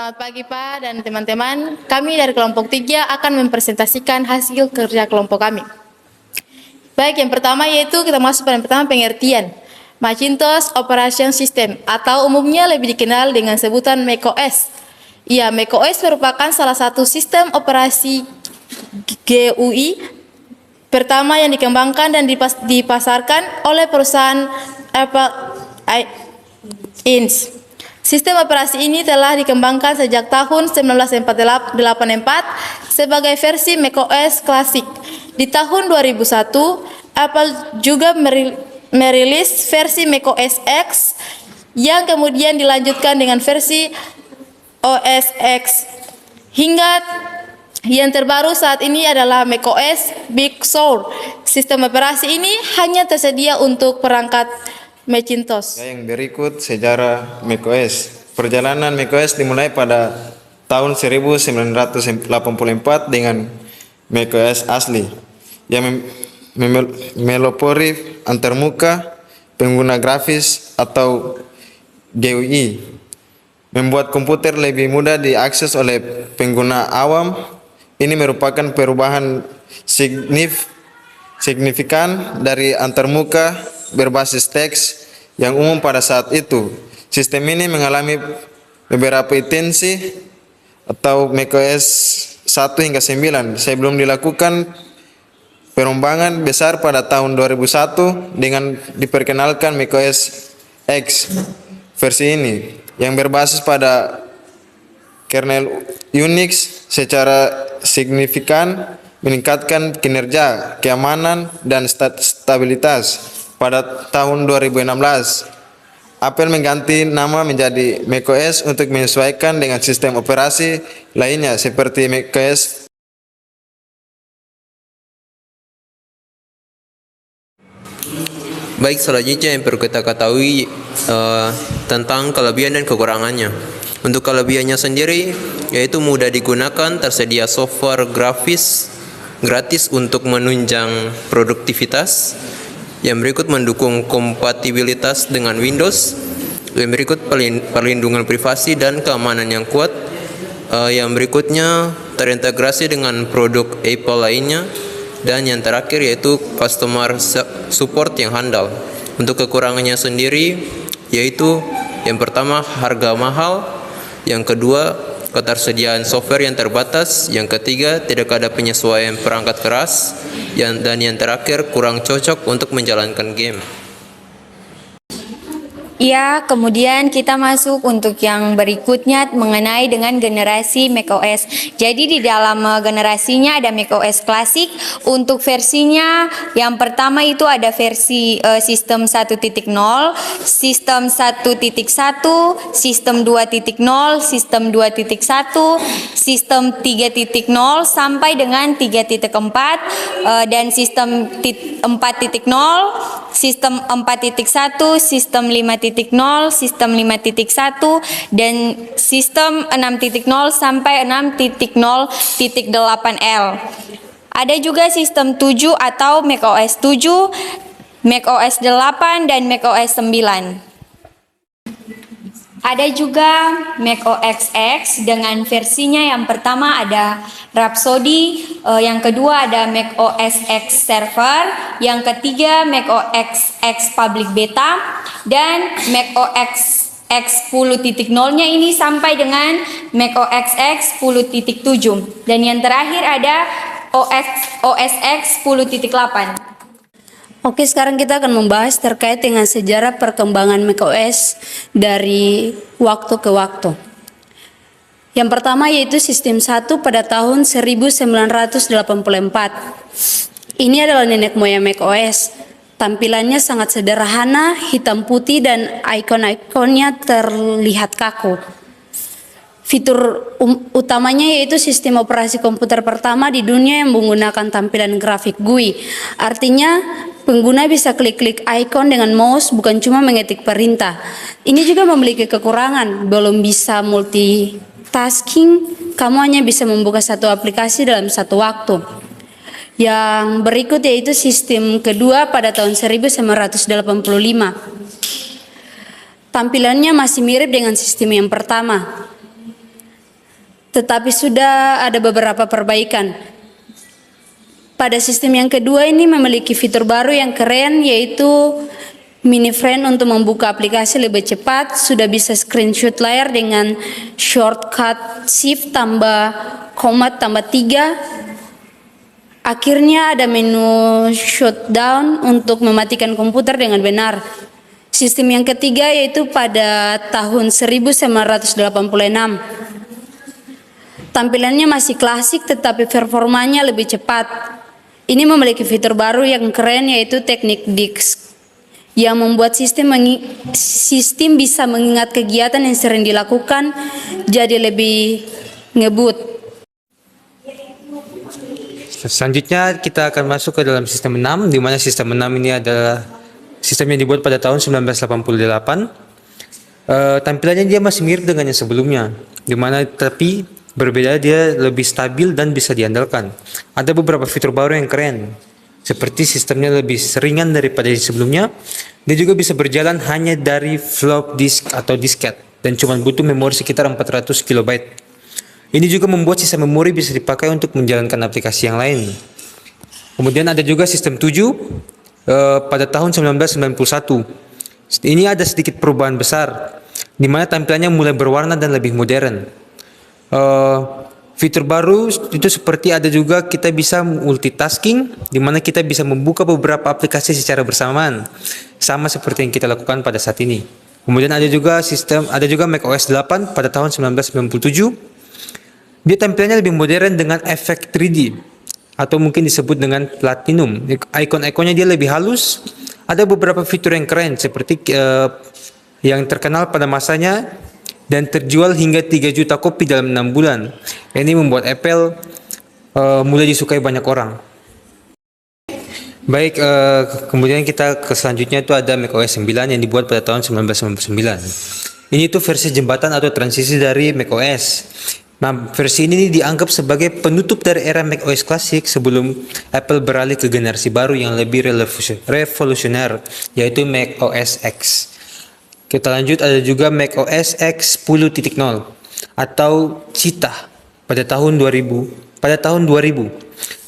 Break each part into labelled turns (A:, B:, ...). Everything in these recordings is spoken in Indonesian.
A: Selamat pagi Pak dan teman-teman. Kami dari kelompok 3 akan mempresentasikan hasil kerja kelompok kami. Baik, yang pertama yaitu kita masuk pada yang pertama pengertian. Macintosh Operation System atau umumnya lebih dikenal dengan sebutan macOS. Ya, macOS merupakan salah satu sistem operasi GUI pertama yang dikembangkan dan dipasarkan oleh perusahaan Apple Inc. Sistem operasi ini telah dikembangkan sejak tahun 1984 sebagai versi macOS klasik. Di tahun 2001, Apple juga merilis versi macOS X yang kemudian dilanjutkan dengan versi OS X. Hingga yang terbaru saat ini adalah macOS Big Sur. Sistem operasi ini hanya tersedia untuk perangkat Macintosh.
B: Yang berikut sejarah macOS. Perjalanan macOS dimulai pada tahun 1984 dengan macOS asli yang melopori antarmuka pengguna grafis atau GUI, membuat komputer lebih mudah diakses oleh pengguna awam. Ini merupakan perubahan signifikan dari antarmuka berbasis teks yang umum pada saat itu. Sistem ini mengalami beberapa itensi atau macOS 1 hingga 9 sebelum dilakukan perombakan besar pada tahun 2001 dengan diperkenalkan macOS X. Versi ini yang berbasis pada kernel Unix secara signifikan meningkatkan kinerja, keamanan, dan stabilitas. Pada tahun 2016, Apple mengganti nama menjadi macOS untuk menyesuaikan dengan sistem operasi lainnya seperti macOS.
C: Baik, selanjutnya yang perlu kita ketahui tentang kelebihan dan kekurangannya. Untuk kelebihannya sendiri, yaitu mudah digunakan, tersedia software grafis gratis untuk menunjang produktivitas. Yang berikut mendukung kompatibilitas dengan Windows. Yang berikut perlindungan privasi dan keamanan yang kuat. Yang berikutnya terintegrasi dengan produk Apple lainnya. Dan yang terakhir yaitu customer support yang handal. Untuk kekurangannya sendiri yaitu yang pertama harga mahal, yang kedua ketersediaan software yang terbatas, yang ketiga tidak ada penyesuaian perangkat keras, dan yang terakhir kurang cocok untuk menjalankan game.
D: Ya, kemudian kita masuk untuk yang berikutnya mengenai dengan generasi macOS. Jadi di dalam generasinya ada macOS klasik. Untuk versinya yang pertama itu ada versi sistem 1.0, sistem 1.1, sistem 2.0, sistem 2.1, sistem 3.0 sampai dengan 3.4 dan sistem 4.0, sistem 4.1, sistem 5.0, sistem 5.1 dan sistem 6.0 sampai 6.0.8L. Ada juga sistem 7 atau macOS 7, macOS 8 dan macOS 9. Ada juga macOS X dengan versinya yang pertama ada Rhapsody, yang kedua ada macOS X Server, yang ketiga macOS X Public Beta, dan macOS X 10.0-nya ini sampai dengan macOS X 10.7, dan yang terakhir ada OS X 10.8.
E: Oke, sekarang kita akan membahas terkait dengan sejarah perkembangan macOS dari waktu ke waktu. Yang pertama yaitu sistem 1 pada tahun 1984. Ini adalah nenek moyang macOS. Tampilannya sangat sederhana, hitam putih dan ikon-ikonnya terlihat kaku. Fitur utamanya yaitu sistem operasi komputer pertama di dunia yang menggunakan tampilan grafik GUI. Artinya pengguna bisa klik-klik ikon dengan mouse, bukan cuma mengetik perintah. Ini juga memiliki kekurangan, belum bisa multitasking, kamu hanya bisa membuka satu aplikasi dalam satu waktu. Yang berikut yaitu sistem kedua pada tahun 1985. Tampilannya masih mirip dengan sistem yang pertama. tetapi sudah ada beberapa perbaikan. Pada sistem yang kedua ini memiliki fitur baru yang keren, yaitu mini friend untuk membuka aplikasi lebih cepat. Sudah bisa screenshot layar dengan shortcut shift tambah command tambah 3. Akhirnya ada menu shutdown untuk mematikan komputer dengan benar. Sistem yang ketiga yaitu pada tahun 1986. Tampilannya masih klasik tetapi performanya lebih cepat. Ini memiliki fitur baru yang keren, yaitu teknik disk yang membuat sistem bisa mengingat kegiatan yang sering dilakukan jadi lebih ngebut.
F: Selanjutnya kita akan masuk ke dalam sistem 6, di mana sistem 6 ini adalah sistem yang dibuat pada tahun 1988. Tampilannya dia masih mirip dengan yang sebelumnya, di mana tapi berbeda, dia lebih stabil dan bisa diandalkan. Ada beberapa fitur baru yang keren, seperti sistemnya lebih ringan daripada yang sebelumnya. Dia juga bisa berjalan hanya dari flop disk atau disket dan cuma butuh memori sekitar 400 KB. Ini juga membuat sisa memori bisa dipakai untuk menjalankan aplikasi yang lain. Kemudian ada juga sistem 7 pada tahun 1991. Ini ada sedikit perubahan besar, di mana tampilannya mulai berwarna dan lebih modern. Fitur baru itu seperti ada juga kita bisa multitasking, di mana kita bisa membuka beberapa aplikasi secara bersamaan, sama seperti yang kita lakukan pada saat ini. Kemudian ada juga macOS 8 pada tahun 1997. Dia tampilannya lebih modern dengan efek 3D atau mungkin disebut dengan platinum. Icon-iconnya dia lebih halus. Ada beberapa fitur yang keren seperti yang terkenal pada masanya dan terjual hingga 3 juta kopi dalam 6 bulan. Ini membuat Apple mulai disukai banyak orang. Baik, kemudian kita ke selanjutnya itu ada macOS 9 yang dibuat pada tahun 1999. Ini tuh versi jembatan atau transisi dari macOS. Nah, versi ini dianggap sebagai penutup dari era macOS klasik sebelum Apple beralih ke generasi baru yang lebih revolusioner, yaitu macOS X. Kita lanjut, ada juga macOS X 10.0 atau Cheetah pada tahun 2000.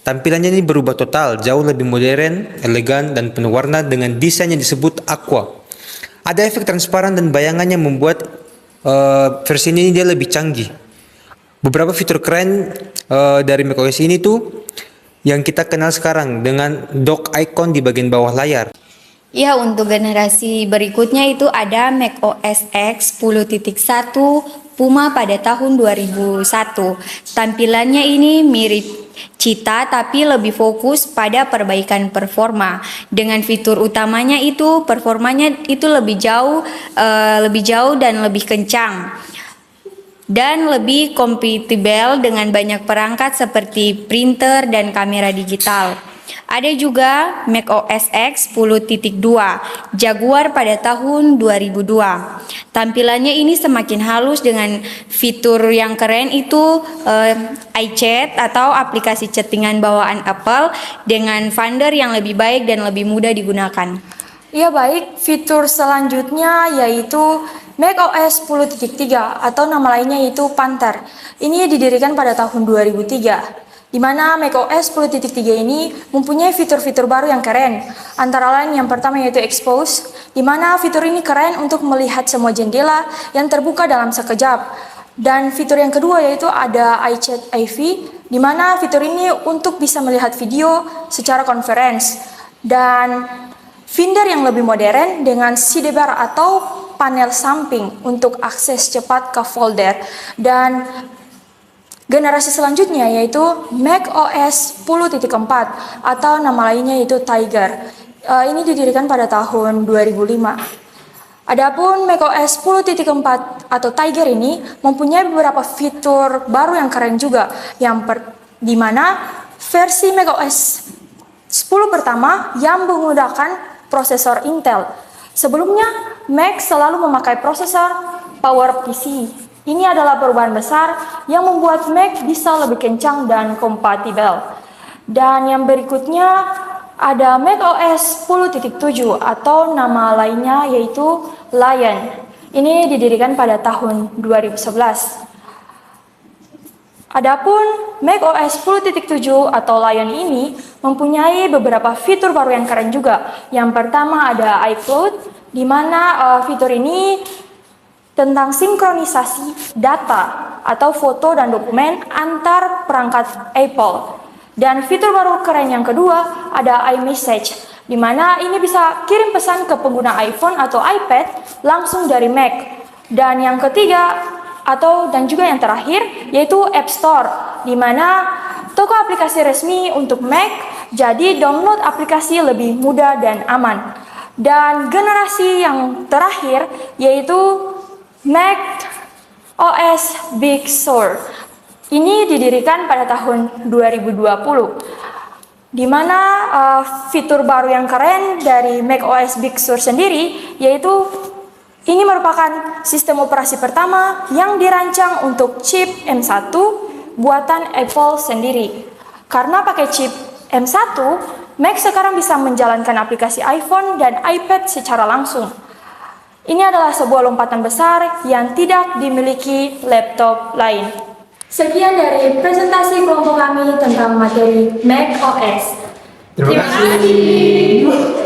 F: Tampilannya ini berubah total, jauh lebih modern, elegan, dan penuh warna dengan desain yang disebut aqua. Ada efek transparan dan bayangan yang membuat versi ini dia lebih canggih. Beberapa fitur keren dari macOS ini tuh yang kita kenal sekarang dengan dock icon di bagian bawah layar.
D: Ya, untuk generasi berikutnya itu ada macOS X 10.1 Puma pada tahun 2001. Tampilannya ini mirip Cheetah tapi lebih fokus pada perbaikan performa. Dengan fitur utamanya itu performanya itu lebih jauh dan lebih kencang dan lebih kompatibel dengan banyak perangkat seperti printer dan kamera digital. Ada juga macOS X 10.2 Jaguar pada tahun 2002. Tampilannya ini semakin halus dengan fitur yang keren itu iChat atau aplikasi chattingan bawaan Apple dengan Finder yang lebih baik dan lebih mudah digunakan.
G: Ya baik, fitur selanjutnya yaitu macOS 10.3 atau nama lainnya yaitu Panther. Ini didirikan pada tahun 2003. Di mana macOS 10.3 ini mempunyai fitur-fitur baru yang keren. Antara lain yang pertama yaitu Expose, di mana fitur ini keren untuk melihat semua jendela yang terbuka dalam sekejap. Dan fitur yang kedua yaitu ada iChat AV, di mana fitur ini untuk bisa melihat video secara conference. Dan Finder yang lebih modern dengan sidebar atau panel samping untuk akses cepat ke folder. Dan generasi selanjutnya yaitu macOS 10.4 atau nama lainnya yaitu Tiger. Ini didirikan pada tahun 2005. Adapun macOS 10.4 atau Tiger ini mempunyai beberapa fitur baru yang keren juga, di mana versi macOS 10 pertama yang menggunakan prosesor Intel. Sebelumnya, Mac selalu memakai prosesor PowerPC. Ini adalah perubahan besar yang membuat Mac bisa lebih kencang dan kompatibel. Dan yang berikutnya ada macOS 10.7 atau nama lainnya yaitu Lion. Ini didirikan pada tahun 2011. Adapun macOS 10.7 atau Lion ini mempunyai beberapa fitur baru yang keren juga. Yang pertama ada iCloud, di mana fitur ini tentang sinkronisasi data atau foto dan dokumen antar perangkat Apple. Dan fitur baru keren yang kedua ada iMessage, di mana ini bisa kirim pesan ke pengguna iPhone atau iPad langsung dari Mac. Dan yang ketiga dan juga yang terakhir yaitu App Store, di mana toko aplikasi resmi untuk Mac, jadi download aplikasi lebih mudah dan aman. Dan generasi yang terakhir yaitu Mac OS Big Sur. Ini didirikan pada tahun 2020, di mana fitur baru yang keren dari Mac OS Big Sur sendiri yaitu ini merupakan sistem operasi pertama yang dirancang untuk chip M1 buatan Apple sendiri. Karena pakai chip M1, Mac sekarang bisa menjalankan aplikasi iPhone dan iPad secara langsung. Ini adalah sebuah lompatan besar yang tidak dimiliki laptop lain. Sekian dari presentasi kelompok kami tentang materi Mac OS.
B: Terima kasih.